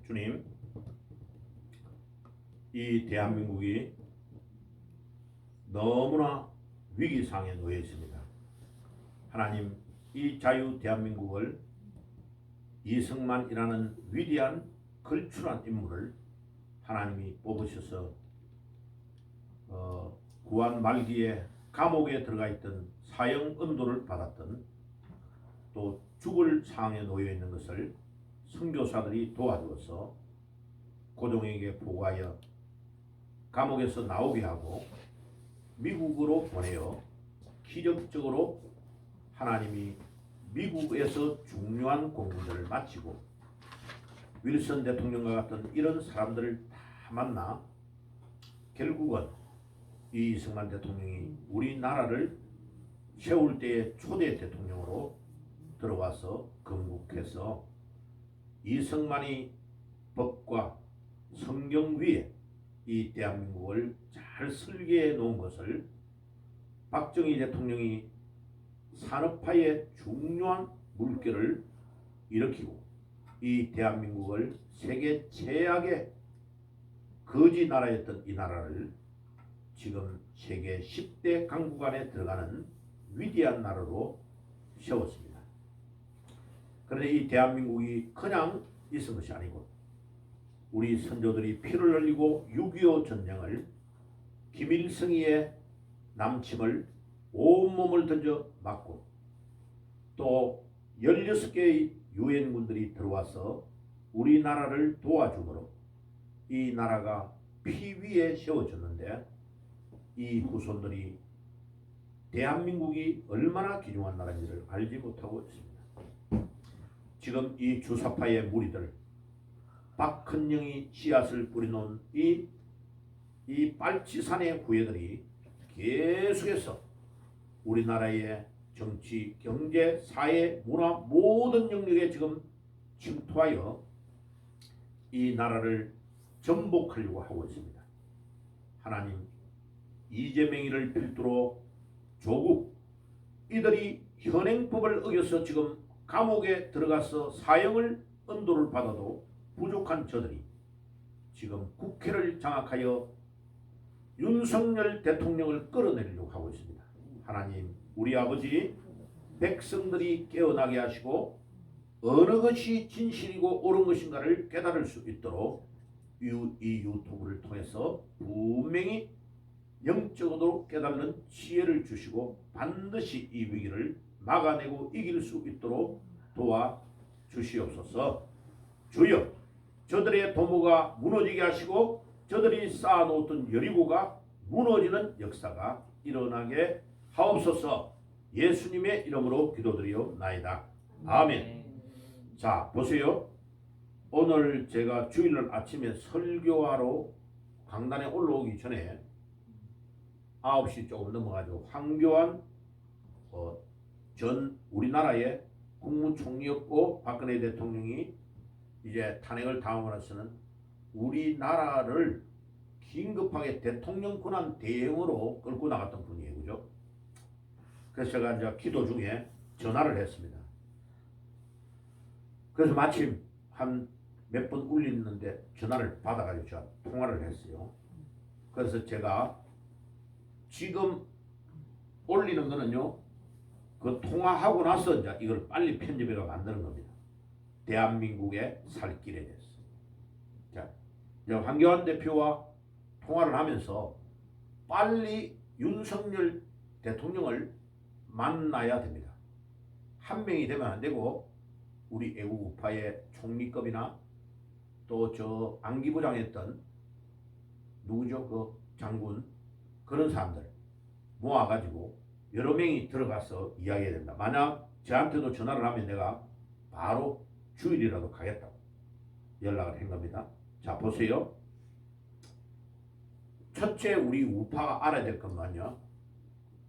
주님, 이 대한민국이 너무나 위기상에 놓여 있습니다. 하나님, 이 자유 대한민국을 이승만이라는 위대한 걸출한 인물을 하나님이 뽑으셔서 구한 말기에 감옥에 들어가 있던 사형 언도를 받았던, 또 죽을 상황에 놓여 있는 것을 선교사들이 도와주어서 고종에게 보고하여 감옥에서 나오게 하고 미국으로 보내어 기적적으로 하나님이 미국에서 중요한 공무들을 마치고 윌슨 대통령과 같은 이런 사람들을 다 만나 결국은 이 이승만 대통령이 우리나라를 세울 때의 초대 대통령으로 들어와서 건국해서 이승만이 법과 성경 위에 이 대한민국을 잘 설계해 놓은 것을 박정희 대통령이 산업화의 중요한 물결을 일으키고 이 대한민국을 세계 최악의 거지 나라였던 이 나라를 지금 세계 10대 강국 안에 들어가는 위대한 나라로 세웠습니다. 그런데 이 대한민국이 그냥 있은 것이 아니고 우리 선조들이 피를 흘리고 6.25 전쟁을 김일성이의 남침을 온몸을 던져 맞고 또 16개의 유엔군들이 들어와서 우리나라를 도와주므로 이 나라가 피 위에 세워졌는데 이 후손들이 대한민국이 얼마나 귀중한 나라인지를 알지 못하고 있습니다. 지금 이 주사파의 무리들, 박헌영이 씨앗을 뿌려놓은 이 빨치산의 후예들이 계속해서 우리나라의 정치, 경제, 사회, 문화 모든 영역에 지금 침투하여 이 나라를 정복하려고 하고 있습니다. 하나님, 이재명이를 필두로 조국, 이들이 현행법을 어겨서 지금 감옥에 들어가서 사형을 언도를 받아도 부족한 저들이 지금 국회를 장악하여 윤석열 대통령을 끌어내리려고 하고 있습니다. 하나님, 우리 아버지, 백성들이 깨어나게 하시고 어느 것이 진실이고 옳은 것인가를 깨달을 수 있도록 이 유튜브를 통해서 분명히 영적으로 깨닫는 지혜를 주시고 반드시 이 위기를 막아내고 이길 수 있도록 도와주시옵소서. 주여, 저들의 도모가 무너지게 하시고 저들이 쌓아놓았던 여리고가 무너지는 역사가 일어나게 하옵소서. 예수님의 이름으로 기도드리옵나이다. 아멘. 자, 보세요. 오늘 제가 주일날 아침에 설교하러 강단에 올라오기 전에 9시 조금 넘어가지고 황교안 전 우리나라의 국무총리였고 박근혜 대통령이 이제 탄핵을 당하고 나서는 우리나라를 긴급하게 대통령 권한 대행으로 끌고 나갔던 분이에요. 그죠? 그래서 제가 이제 기도 중에 전화를 했습니다. 그래서 마침 한 몇 번 울리는데 전화를 받아가지고 제가 통화를 했어요. 그래서 제가 지금 올리는 거는요, 그 통화하고 나서 이제 이걸 빨리 편집해서 만드는 겁니다. 대한민국의 살 길에 대해서. 자, 이제 황교안 대표와 통화를 하면서 빨리 윤석열 대통령을 만나야 됩니다. 한 명이 되면 안 되고 우리 애국 우파의 총리급이나 또 저 안기부장했던 누구죠? 그 장군, 그런 사람들 모아가지고 여러 명이 들어가서 이야기해야 된다. 만약 저한테도 전화를 하면 내가 바로 주일이라도 가겠다고 연락을 한 겁니다. 자, 보세요. 첫째, 우리 우파가 알아야 될 것만요,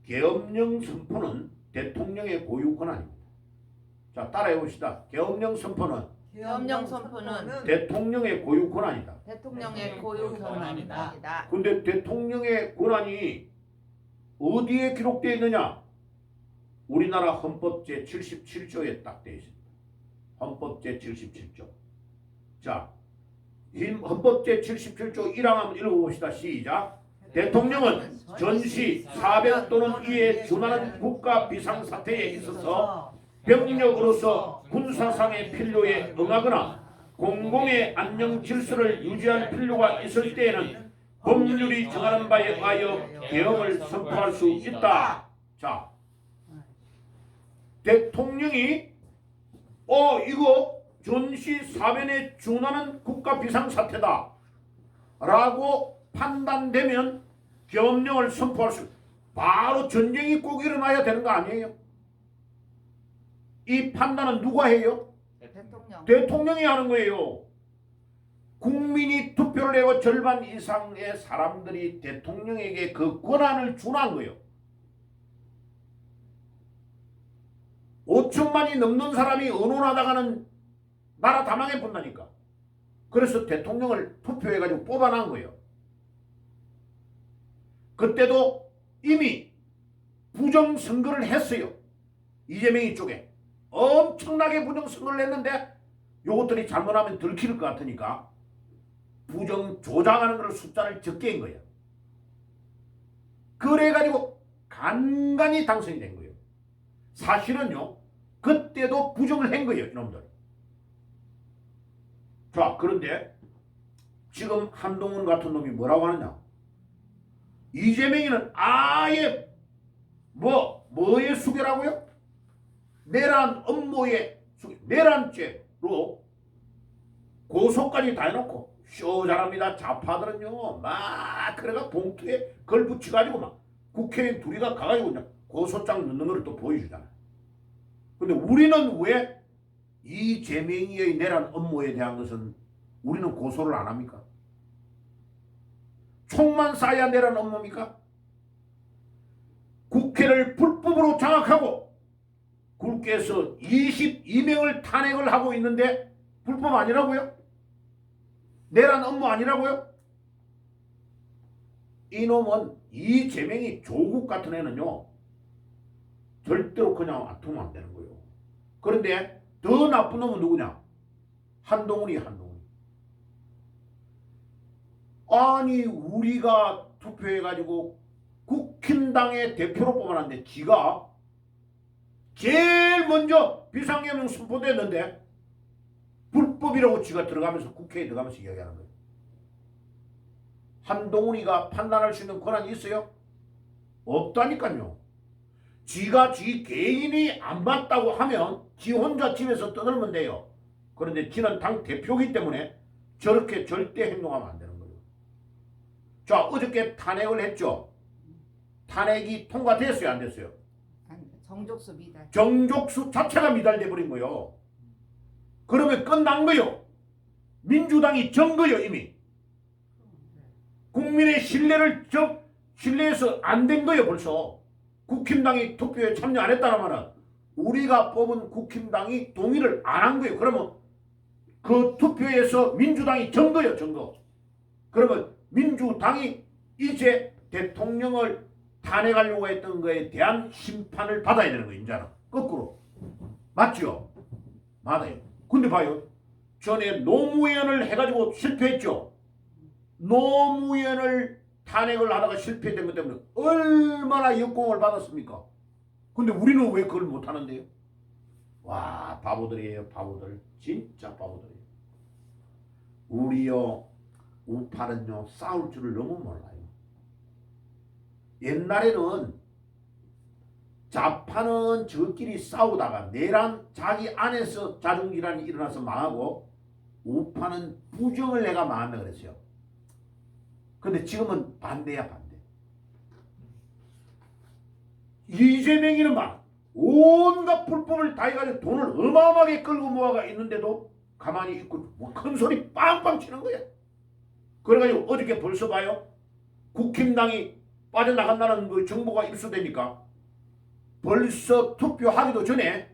계엄령 선포는 대통령의 고유 권한입니다. 자, 따라해 봅시다. 계엄령 선포는 대통령의 고유 권한이다. 대통령의 고유 권한이다. 근데 대통령의 권한이 어디에 기록되어 있느냐? 우리나라 헌법 제77조에 딱 되어 있습니다. 헌법 제77조. 자, 헌법 제77조 1항 한번 읽어봅시다. 시작. 대통령은 전시, 사병 또는 이에 준하는 국가 비상사태에 있어서 병력으로서 군사상의 필요에 응하거나 공공의 안녕 질서를 유지할 필요가 있을 때에는 법률이 정하는 바에 의하여 계엄을 선포할 수 있다. 자, 대통령이 이거 전시 사변에 준하는 국가 비상사태다 라고 판단되면 계엄령을 선포할 수, 바로 전쟁이 꼭 일어나야 되는 거 아니에요? 이 판단은 누가 해요? 대통령. 대통령이 하는 거예요. 국민이 투표를 해고 절반 이상의 사람들이 대통령에게 그 권한을 준한 거예요. 5천만이 넘는 사람이 언론하다가는 나라 다 망해본다니까. 그래서 대통령을 투표해가지고 뽑아난 거예요. 그때도 이미 부정선거를 했어요. 이재명이 쪽에 엄청나게 부정선거를 했는데 요것들이 잘못하면 들킬 것 같으니까 부정 조작하는 걸 숫자를 적게 한 거예요. 그래가지고 간간히 당선이 된 거예요. 사실은요, 그때도 부정을 한 거예요, 이놈들. 자, 그런데 지금 한동훈 같은 놈이 뭐라고 하느냐? 이재명이는 아예 뭐의 수괴라고요? 내란 업무의 수괴, 내란죄로 고소까지 다 해놓고 쇼잘합니다. 좌파들은요 막 그래가 봉투에 걸 붙여가지고 막 국회의원 둘이가 가가지고 그냥 고소장 넣는 걸 또 보여주잖아요. 근데 우리는 왜 이재명이의 내란 업무에 대한 것은 우리는 고소를 안 합니까? 총만 쏴야 내란 업무입니까? 국회를 불법으로 장악하고 국회에서 22명을 탄핵을 하고 있는데 불법 아니라고요? 내란 업무 아니라고요? 이놈은 이재명이 조국 같은 애는요 절대로 그냥 놔두면 안 되는 거예요. 그런데 더 나쁜 놈은 누구냐? 한동훈이. 아니 우리가 투표해가지고 국힘당의 대표로 뽑아놨는데 지가 제일 먼저 비상계엄령 선포됐는데 불법이라고 지가 들어가면서 국회에 들어가면서 이야기하는 거예요. 한동훈이가 판단할 수 있는 권한이 있어요? 없다니까요. 지가 지 개인이 안 맞다고 하면 지 혼자 집에서 떠들면 돼요. 그런데 지는 당 대표이기 때문에 저렇게 절대 행동하면 안 되는 거예요. 자, 어저께 탄핵을 했죠. 탄핵이 통과됐어요, 안 됐어요? 정족수 미달. 정족수 자체가 미달돼 버린 거예요. 그러면 끝난 거예요. 민주당이 전 거예요, 이미. 국민의 신뢰에서 안 된 거예요, 벌써. 국힘당이 투표에 참여 안 했다는 우리가 뽑은 국힘당이 동의를 안 한 거예요. 그러면 그 투표에서 민주당이 전 거예요, 전 거. 그러면 민주당이 이제 대통령을 탄핵하려고 했던 거에 대한 심판을 받아야 되는 거예요, 이제는. 거꾸로. 맞죠? 맞아요. 근데 봐요. 전에 노무현을 해가지고 실패했죠. 노무현을 탄핵을 하다가 실패된 것 때문에 얼마나 역공을 받았습니까? 근데 우리는 왜 그걸 못하는데요? 와, 바보들이에요, 바보들. 진짜 바보들이에요. 우리요, 우파는요, 싸울 줄을 너무 몰라요. 옛날에는 좌파는 저끼리 싸우다가 내란 자기 안에서 자중질환이 일어나서 망하고 우파는 부정을 내가 망한다 그랬어요. 근데 지금은 반대야, 반대. 이재명이는 막 온갖 불법을 다 해가지고 돈을 어마어마하게 끌고 모아가 있는데도 가만히 있고 뭐 큰 소리 빵빵 치는 거야. 그래가지고 어저께 벌써 봐요. 국힘당이 빠져나간다는 그 정보가 입수되니까 벌써 투표하기도 전에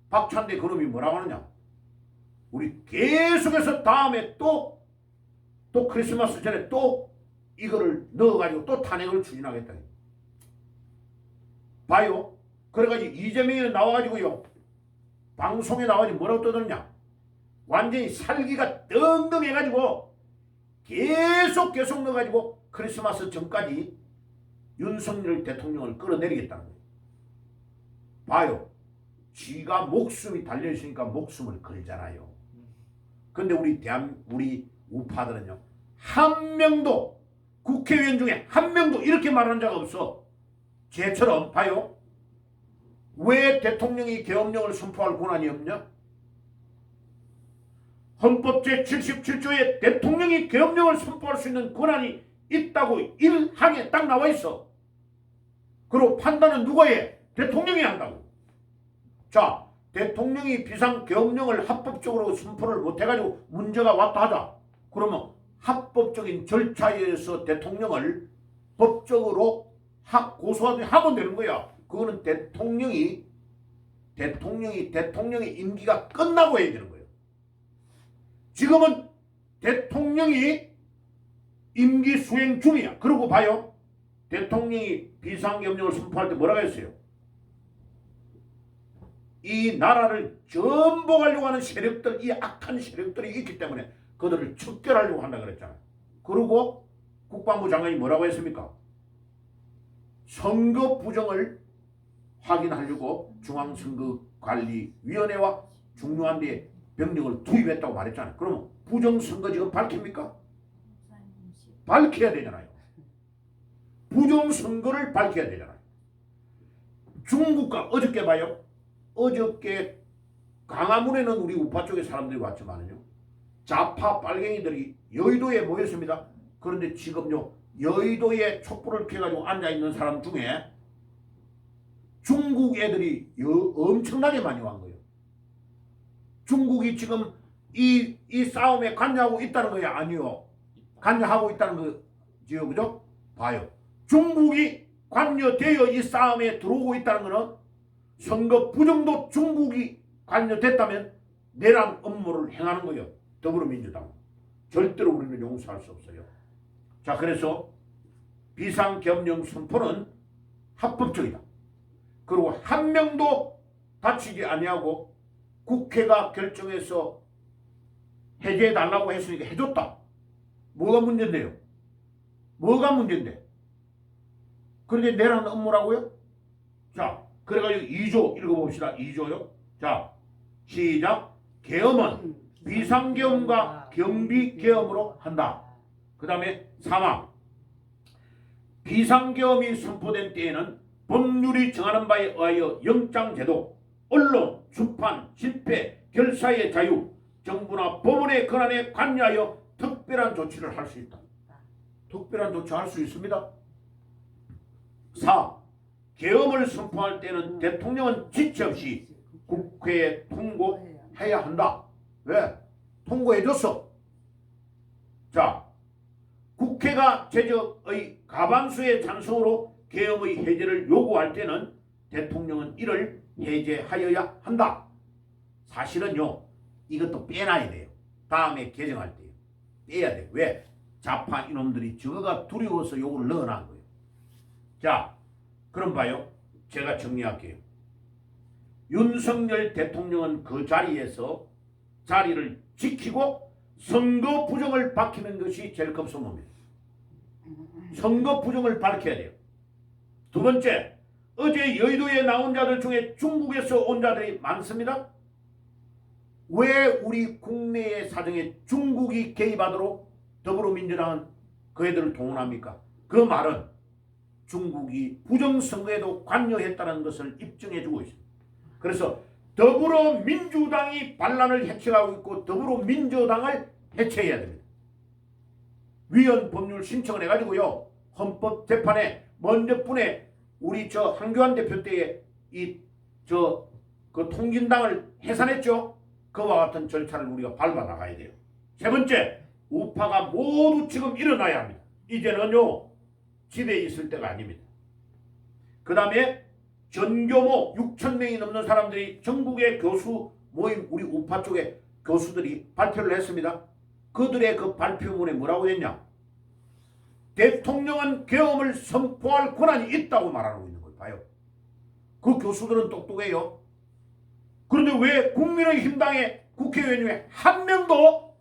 박찬대 그놈이 뭐라고 하느냐. 우리 계속해서 다음에 또 크리스마스 전에 또 이거를 넣어가지고 또 탄핵을 추진하겠다. 봐요. 그래가지고 이재명이 나와가지고요. 방송에 나와가지고 뭐라고 떠드느냐. 완전히 살기가 떵떵해가지고 계속 넣어가지고 크리스마스 전까지 윤석열 대통령을 끌어내리겠다는 거예요. 봐요. 쥐가 목숨이 달려있으니까 목숨을 걸잖아요. 근데 우리 우파들은요, 한 명도, 국회의원 중에 한 명도 이렇게 말한 적 없어. 쟤처럼 봐요. 왜 대통령이 계엄령을 선포할 권한이 없냐? 헌법 제77조에 대통령이 계엄령을 선포할 수 있는 권한이 있다고 1항에 딱 나와 있어. 그리고 판단은 누가 해? 대통령이 한다고. 자, 대통령이 비상계엄령을 합법적으로 선포를 못해가지고 문제가 왔다 하자. 그러면 합법적인 절차에 의해서 대통령을 법적으로 고소하면 되는 거야. 그거는 대통령이 임기가 끝나고 해야 되는 거예요. 지금은 대통령이 임기 수행 중이야. 그러고 봐요. 대통령이 비상계엄령을 선포할 때 뭐라고 했어요? 이 나라를 전복하려고 하는 세력들, 이 악한 세력들이 있기 때문에 그들을 척결하려고 한다 그랬잖아요. 그리고 국방부 장관이 뭐라고 했습니까? 선거 부정을 확인하려고 중앙선거관리위원회와 중요한 데 병력을 투입했다고 말했잖아요. 그러면 부정선거지가 밝힙니까? 밝혀야 되잖아요. 부정선거를 밝혀야 되잖아요. 중국과 어저께 봐요. 어저께 강화문에는 우리 우파 쪽의 사람들이 왔지만요, 좌파 빨갱이들이 여의도에 모였습니다. 그런데 지금요, 여의도에 촛불을 켜가지고 앉아있는 사람 중에 중국 애들이 엄청나게 많이 온 거예요. 중국이 지금 이 싸움에 관여하고 있다는 거야? 아니요. 관여하고 있다는 거지요. 그죠? 봐요. 중국이 관여되어 이 싸움에 들어오고 있다는 거는 선거 부정도 중국이 관여됐다면 내란 업무를 행하는 거예요. 더불어민주당. 절대로 우리는 용서할 수 없어요. 자, 그래서 비상계엄령 선포는 합법적이다. 그리고 한 명도 다치지 아니하고 국회가 결정해서 해제해달라고 했으니까 해줬다. 뭐가 문제인데요? 뭐가 문제인데? 그런데 내란 업무라고요? 자, 그래가지고 2조 읽어봅시다. 2조요. 자, 시작. 계엄은 비상계엄과 경비계엄으로 한다. 그 다음에 3항. 비상계엄이 선포된 때에는 법률이 정하는 바에 의하여 영장제도, 언론, 출판, 집회, 결사의 자유, 정부나 법원의 권한에 관여하여 특별한 조치를 할 수 있다. 특별한 조치 할 수 있습니다. 4. 계엄을 선포할 때는 대통령은 지체 없이 국회에 통고해야 한다. 왜? 통고해줬어. 자, 국회가 제적의 과반수의 찬성으로 계엄의 해제를 요구할 때는 대통령은 이를 해제하여야 한다. 사실은요, 이것도 빼놔야 돼요. 다음에 개정할 때요. 빼야 돼요. 왜? 좌파 이놈들이 저거가 두려워서 요걸 넣어놓은 거예요. 자, 그럼 봐요. 제가 정리할게요. 윤석열 대통령은 그 자리에서 자리를 지키고 선거 부정을 밝히는 것이 제일 급선무입니다. 선거 부정을 밝혀야 돼요. 두 번째, 어제 여의도에 나온 자들 중에 중국에서 온 자들이 많습니다. 왜 우리 국내의 사정에 중국이 개입하도록 더불어민주당은 그 애들을 동원합니까? 그 말은 중국이 부정선거에도 관여했다는 것을 입증해주고 있습니다. 그래서 더불어민주당이 반란을 해체하고 있고 더불어민주당을 해체해야 됩니다. 위헌 법률 신청을 해가지고요, 헌법재판에 먼저뿐에 우리 한교안 대표 때에 그 통진당을 해산했죠. 그와 같은 절차를 우리가 밟아 나가야 돼요. 세 번째, 우파가 모두 지금 일어나야 합니다. 이제는요, 집에 있을 때가 아닙니다. 그 다음에 전교모 6,000명이 넘는 사람들이 전국의 교수 모임, 우리 우파 쪽의 교수들이 발표를 했습니다. 그들의 그 발표문에 뭐라고 했냐? 대통령은 계엄을 선포할 권한이 있다고 말하고 있는 걸 봐요. 그 교수들은 똑똑해요. 그런데 왜 국민의힘당의 국회의원 중에 한 명도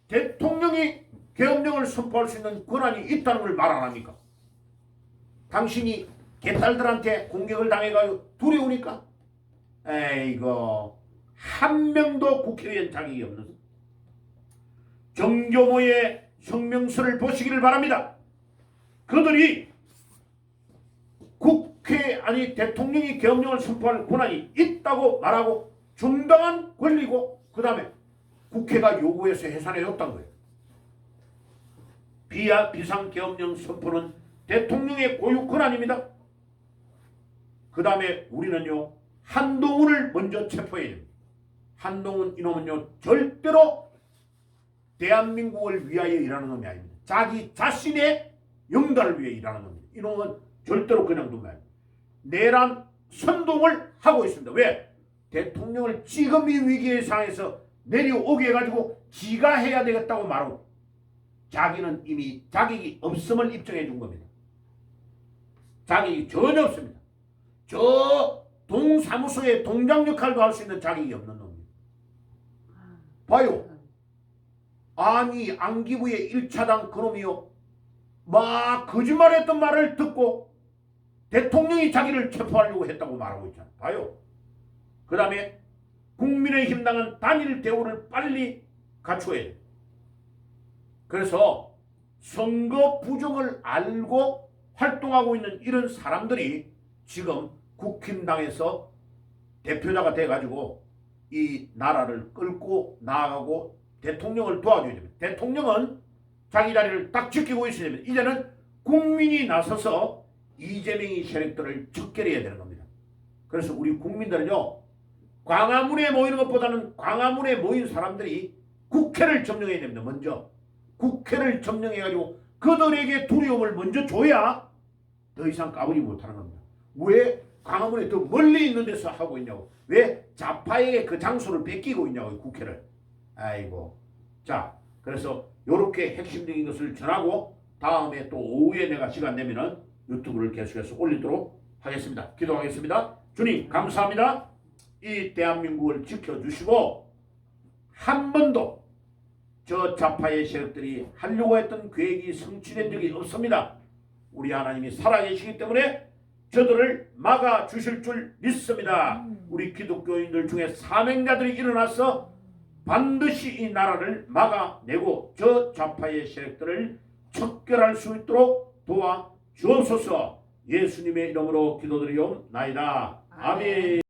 대통령이 계엄령을 선포할 수 있는 권한이 있다는 걸 말 안 합니까? 당신이 개딸들한테 공격을 당해가지고 두려우니까? 에이고, 한 명도 국회의원 자격이 없는 정교모의 성명서를 보시기를 바랍니다. 그들이 대통령이 계엄령을 선포할 권한이 있다고 말하고 정당한 권리고 그 다음에 국회가 요구해서 해산해줬다는 거예요. 비상계엄령 선포는 대통령의 고유 권한입니다. 그 다음에 우리는요 한동훈을 먼저 체포해야 됩니다. 한동훈 이놈은요 절대로 대한민국을 위하여 일하는 놈이 아닙니다. 자기 자신의 영달을 위해 일하는 놈입니다. 이놈은 절대로 그냥 두면 안 됩니다. 내란 선동을 하고 있습니다. 왜? 대통령을 지금 이 위기의 상황에서 내려오게 해가지고 지가 해야 되겠다고 말하고 자기는 이미 자격이 없음을 입증해 준 겁니다. 자격이 전혀 없습니다. 저 동사무소의 동장 역할도 할 수 있는 자격이 없는 놈입니다. 봐요. 아니 안기부의 1차당 그놈이요. 막 거짓말했던 말을 듣고 대통령이 자기를 체포하려고 했다고 말하고 있잖아요. 봐요. 그 다음에 국민의힘당은 단일 대우를 빨리 갖춰야 돼요. 그래서 선거 부정을 알고 활동하고 있는 이런 사람들이 지금 국힘당에서 대표자가 돼가지고 이 나라를 끌고 나아가고 대통령을 도와줘야 됩니다. 대통령은 자기 자리를 딱 지키고 있어야 됩니다. 이제는 국민이 나서서 이재명이 세력들을 척결해야 되는 겁니다. 그래서 우리 국민들은요 광화문에 모이는 것보다는 광화문에 모인 사람들이 국회를 점령해야 됩니다. 먼저 국회를 점령해가지고 그들에게 두려움을 먼저 줘야 더 이상 까불지 못하는 겁니다. 왜 광화문에 더 멀리 있는 데서 하고 있냐고. 왜 좌파에게 그 장소를 뺏기고 있냐고 국회를. 아이고. 자 그래서 이렇게 핵심적인 것을 전하고 다음에 또 오후에 내가 시간 내면은 유튜브를 계속해서 올리도록 하겠습니다. 기도하겠습니다. 주님 감사합니다. 이 대한민국을 지켜주시고 한 번도 저 좌파의 세력들이 하려고 했던 계획이 성취된 적이 없습니다. 우리 하나님이 살아계시기 때문에 저들을 막아주실 줄 믿습니다. 우리 기독교인들 중에 사명자들이 일어나서 반드시 이 나라를 막아내고 저 좌파의 세력들을 척결할 수 있도록 도와주옵소서. 예수님의 이름으로 기도드리옵나이다. 아멘.